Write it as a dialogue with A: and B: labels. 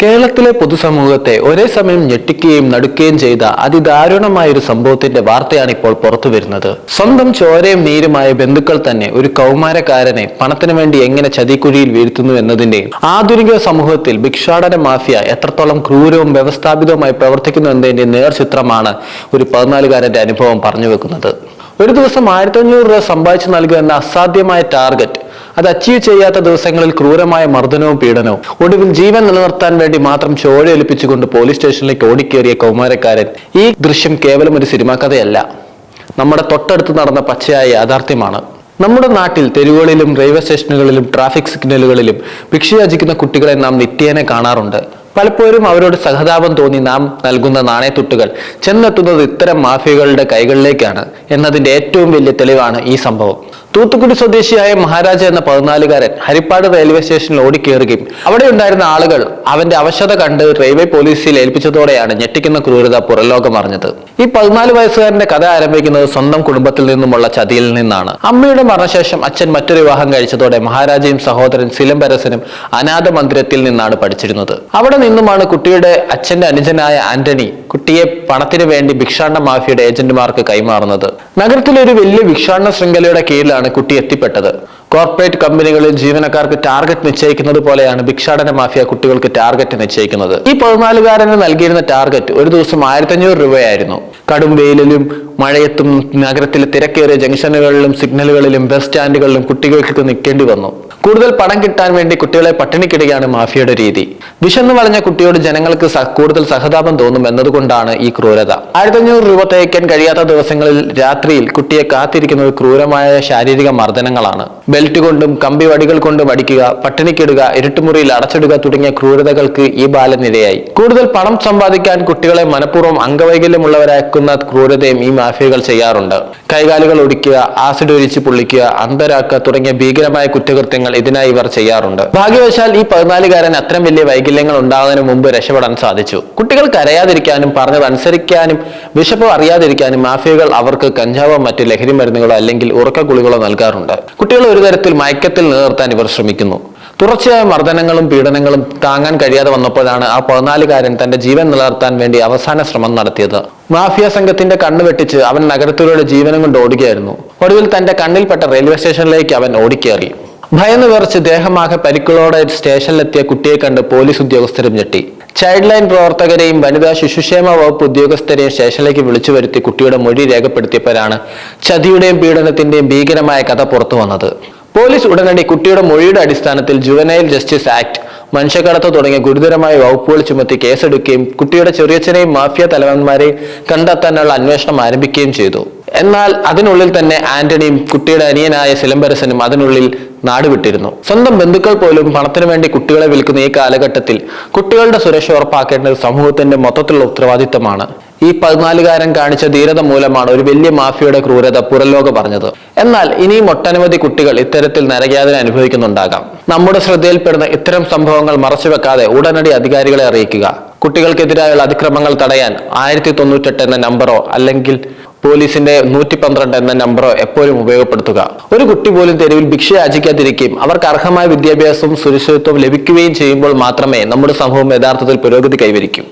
A: കേരളത്തിലെ പൊതുസമൂഹത്തെ ഒരേ സമയം ഞെട്ടിക്കുകയും നടുക്കുകയും ചെയ്ത അതിദാരുണമായ ഒരു സംഭവത്തിന്റെ വാർത്തയാണ് ഇപ്പോൾ പുറത്തു വരുന്നത്. സ്വന്തം ചോരയും നീരുമായ ബന്ധുക്കൾ തന്നെ ഒരു കൗമാരക്കാരനെ പണത്തിനു വേണ്ടി എങ്ങനെ ചതിക്കുഴിയിൽ വീഴ്ത്തുന്നു എന്നതിന്റെയും ആധുനിക സമൂഹത്തിൽ ഭിക്ഷാടന മാഫിയ എത്രത്തോളം ക്രൂരവും വ്യവസ്ഥാപിതവുമായി പ്രവർത്തിക്കുന്നു എന്നതിന്റെ നേർചിത്രമാണ് ഒരു 14-കാരന്റെ അനുഭവം പറഞ്ഞു വെക്കുന്നത്. ഒരു ദിവസം 1500 രൂപ സമ്പാദിച്ചു നൽകുക എന്ന അസാധ്യമായ ടാർഗറ്റ്, അത് അച്ചീവ് ചെയ്യാത്ത ദിവസങ്ങളിൽ ക്രൂരമായ മർദ്ദനവും പീഡനവും, ഒടുവിൽ ജീവൻ നിലനിർത്താൻ വേണ്ടി മാത്രം ചോരയൊലിപ്പിച്ചുകൊണ്ട് പോലീസ് സ്റ്റേഷനിലേക്ക് ഓടിക്കേറിയ കൗമാരക്കാരൻ. ഈ ദൃശ്യം കേവലം ഒരു സിനിമാ കഥയല്ല, നമ്മുടെ തൊട്ടടുത്ത് നടന്ന പച്ചയായ യാഥാർത്ഥ്യമാണ്. നമ്മുടെ നാട്ടിൽ തെരുവുകളിലും റെയിൽവേ സ്റ്റേഷനുകളിലും ട്രാഫിക് സിഗ്നലുകളിലും ഭിക്ഷയാചിക്കുന്ന കുട്ടികളെ നാം നിത്യേന കാണാറുണ്ട്. പലപ്പോഴും അവരോട് സഹതാപം തോന്നി നാം നൽകുന്ന നാണയത്തുട്ടുകൾ ചെന്നെത്തുന്നത് ഇത്തരം മാഫിയകളുടെ കൈകളിലേക്കാണ് എന്നതിന്റെ ഏറ്റവും വലിയ തെളിവാണ് ഈ സംഭവം. തൂത്തുക്കുടി സ്വദേശിയായ മഹാരാജ എന്ന 14-കാരൻ ഹരിപ്പാട് റെയിൽവേ സ്റ്റേഷനിൽ ഓടിക്കേറുകയും അവിടെ ഉണ്ടായിരുന്ന ആളുകൾ അവന്റെ അവശത കണ്ട് റെയിൽവേ പോലീസിൽ ഏൽപ്പിച്ചതോടെയാണ് ഞെട്ടിക്കുന്ന ക്രൂരത പുറലോകം അറിഞ്ഞത്. ഈ 14 വയസ്സുകാരന്റെ കഥ ആരംഭിക്കുന്നത് സ്വന്തം കുടുംബത്തിൽ നിന്നുമുള്ള ചതിയിൽ നിന്നാണ്. അമ്മയുടെ മരണശേഷം അച്ഛൻ മറ്റൊരു വിവാഹം കഴിച്ചതോടെ മഹാരാജയും സഹോദരൻ സിലംബരസനും അനാഥ മന്ദിരത്തിൽ നിന്നാണ് പഠിച്ചിരുന്നത്. അവിടെ നിന്നുമാണ് കുട്ടിയുടെ അച്ഛന്റെ അനുജനായ ആന്റണി കുട്ടിയെ പണത്തിന് വേണ്ടി ഭിക്ഷാടന മാഫിയയുടെ ഏജന്റുമാർക്ക് കൈമാറുന്നത്. നഗരത്തിലെ ഒരു വലിയ ഭിക്ഷാടന ശൃംഖലയുടെ കീഴിലാണ് കുട്ടി എത്തിപ്പെട്ടത്. കോർപ്പറേറ്റ് കമ്പനികളിൽ ജീവനക്കാർക്ക് ടാർഗറ്റ് നിശ്ചയിക്കുന്നത് പോലെയാണ് ഭിക്ഷാടന മാഫിയ കുട്ടികൾക്ക് ടാർഗറ്റ് നിശ്ചയിക്കുന്നത്. ഈ 14-കാരന് നൽകിയിരുന്ന ടാർഗറ്റ് ഒരു ദിവസം 1500 രൂപയായിരുന്നു. കടും വെയിലിലും മഴയത്തും നഗരത്തിലെ തിരക്കേറിയ ജംഗ്ഷനുകളിലും സിഗ്നലുകളിലും ബസ് സ്റ്റാൻഡുകളിലും കുട്ടികൾക്ക് നിൽക്കേണ്ടി വന്നു. കൂടുതൽ പണം കിട്ടാൻ വേണ്ടി കുട്ടികളെ പട്ടിണിക്കിടുകയാണ് മാഫിയയുടെ രീതി. വിശന്നു വളഞ്ഞ കുട്ടിയോട് ജനങ്ങൾക്ക് കൂടുതൽ സഹതാപം തോന്നും എന്നതുകൊണ്ടാണ് ഈ ക്രൂരത. 1500 രൂപ തയ്ക്കാൻ കഴിയാത്ത ദിവസങ്ങളിൽ രാത്രിയിൽ കുട്ടിയെ കാത്തിരിക്കുന്നത് ക്രൂരമായ ശാരീരിക മർദ്ദനങ്ങളാണ്. ബെൽറ്റ് കൊണ്ടും കമ്പി വടികൾ കൊണ്ടും അടിക്കുക, പട്ടിണിക്കിടുക, ഇരുട്ടുമുറിയിൽ അടച്ചിടുക തുടങ്ങിയ ക്രൂരതകൾക്ക് ഈ ബാലൻ ഇരയായി. കൂടുതൽ പണം സമ്പാദിക്കാൻ കുട്ടികളെ മനഃപൂർവ്വം അംഗവൈകല്യമുള്ളവരാക്കുന്ന ക്രൂരതയും ഈ മാഫിയകൾ ചെയ്യാറുണ്ട്. കൈകാലുകൾ ഒടിക്കുക, ആസിഡ് ഒഴിച്ച് പൊള്ളിക്കുക, അന്ധരാക്കുക തുടങ്ങിയ ഭീകരമായ കുറ്റകൃത്യങ്ങൾ ഇതിനായി ഇവർ ചെയ്യാറുണ്ട്. ഭാഗ്യവശാൽ ഈ 14-കാരൻ അത്തരം വലിയ വൈകല്യങ്ങൾ ഉണ്ടാകുന്നതിന് മുമ്പ് രക്ഷപ്പെടാൻ സാധിച്ചു. കുട്ടികൾ കരയാതിരിക്കാനും പറഞ്ഞത് അനുസരിക്കാനും വിശപ്പ് അറിയാതിരിക്കാനും മാഫിയകൾ അവർക്ക് കഞ്ചാവോ മറ്റ് ലഹരി മരുന്നുകളോ അല്ലെങ്കിൽ ഉറക്ക ഗുളികളോ നൽകാറുണ്ട്. കുട്ടികളെ ഒരു തരത്തിൽ മയക്കത്തിൽ നിലനിർത്താൻ ഇവർ ശ്രമിക്കുന്നു. തുടർച്ചയായ മർദ്ദനങ്ങളും പീഡനങ്ങളും താങ്ങാൻ കഴിയാതെ വന്നപ്പോഴാണ് ആ 14-കാരൻ തന്റെ ജീവൻ നിലനിർത്താൻ വേണ്ടി അവസാന ശ്രമം നടത്തിയത്. മാഫിയ സംഘത്തിന്റെ കണ്ണ് വെട്ടിച്ച് അവൻ നഗരത്തിലൂടെ ജീവനം കൊണ്ട് ഓടുകയായിരുന്നു. ഒടുവിൽ തന്റെ കണ്ണിൽപ്പെട്ട റെയിൽവേ സ്റ്റേഷനിലേക്ക് അവൻ ഓടിക്കേറി. ഭയന്ന് വിറച്ച് ദേഹമാകെ പരിക്കുകളോടെ സ്റ്റേഷനിലെത്തിയ കുട്ടിയെ കണ്ട് പോലീസ് ഉദ്യോഗസ്ഥരും ഞെട്ടി. ചൈൽഡ് ലൈൻ പ്രവർത്തകരെയും വനിതാ ശിശുക്ഷേമ വകുപ്പ് ഉദ്യോഗസ്ഥരെയും സ്റ്റേഷനിലേക്ക് വിളിച്ചു വരുത്തി കുട്ടിയുടെ മൊഴി രേഖപ്പെടുത്തിയപ്പോഴാണ് ചതിയുടെയും പീഡനത്തിന്റെയും ഭീകരമായ കഥ പുറത്തു വന്നത്. പോലീസ് ഉടനടി കുട്ടിയുടെ മൊഴിയുടെ അടിസ്ഥാനത്തിൽ ജുവനൈൽ ജസ്റ്റിസ് ആക്ട്, മനുഷ്യക്കടത്ത് തുടങ്ങിയ ഗുരുതരമായ വകുപ്പുകൾ ചുമത്തി കേസെടുക്കുകയും കുട്ടിയുടെ ചെറിയച്ഛനെയും മാഫിയ തലവന്മാരെയും കണ്ടെത്താനുള്ള അന്വേഷണം ആരംഭിക്കുകയും ചെയ്തു. എന്നാൽ അതിനുള്ളിൽ തന്നെ ആന്റണിയും കുട്ടിയുടെ അനിയനായ സിലംബരസനും അതിനുള്ളിൽ നാടുവിട്ടിരുന്നു. സ്വന്തം ബന്ധുക്കൾ പോലും പണത്തിനു വേണ്ടി കുട്ടികളെ വിൽക്കുന്ന ഈ കാലഘട്ടത്തിൽ കുട്ടികളുടെ സുരക്ഷ ഉറപ്പാക്കേണ്ടത് സമൂഹത്തിന്റെ മൊത്തത്തിലുള്ള ഉത്തരവാദിത്തമാണ്. ഈ 14-കാരൻ കാണിച്ച ധീരത മൂലമാണ് ഒരു വലിയ മാഫിയയുടെ ക്രൂരത പുറലോകം പറഞ്ഞത്. എന്നാൽ ഇനിയും ഒട്ടനവധി കുട്ടികൾ ഇത്തരത്തിൽ നരകയാതന അനുഭവിക്കുന്നുണ്ടാകാം. നമ്മുടെ ശ്രദ്ധയിൽപ്പെടുന്ന ഇത്തരം സംഭവങ്ങൾ മറച്ചുവെക്കാതെ ഉടനടി അധികാരികളെ അറിയിക്കുക. കുട്ടികൾക്കെതിരായുള്ള അതിക്രമങ്ങൾ തടയാൻ 1098 എന്ന നമ്പറോ അല്ലെങ്കിൽ പോലീസിന്റെ 112 എന്ന നമ്പറോ എപ്പോഴും ഉപയോഗപ്പെടുത്തുക. ഒരു കുട്ടി പോലും തെരുവിൽ ഭിക്ഷ യാചിക്കാതിരിക്കുകയും അവർക്ക് അർഹമായ വിദ്യാഭ്യാസവും സുരക്ഷിതത്വവും ലഭിക്കുകയും ചെയ്യുമ്പോൾ മാത്രമേ നമ്മുടെ സമൂഹം യഥാർത്ഥത്തിൽ പുരോഗതി കൈവരിക്കൂ.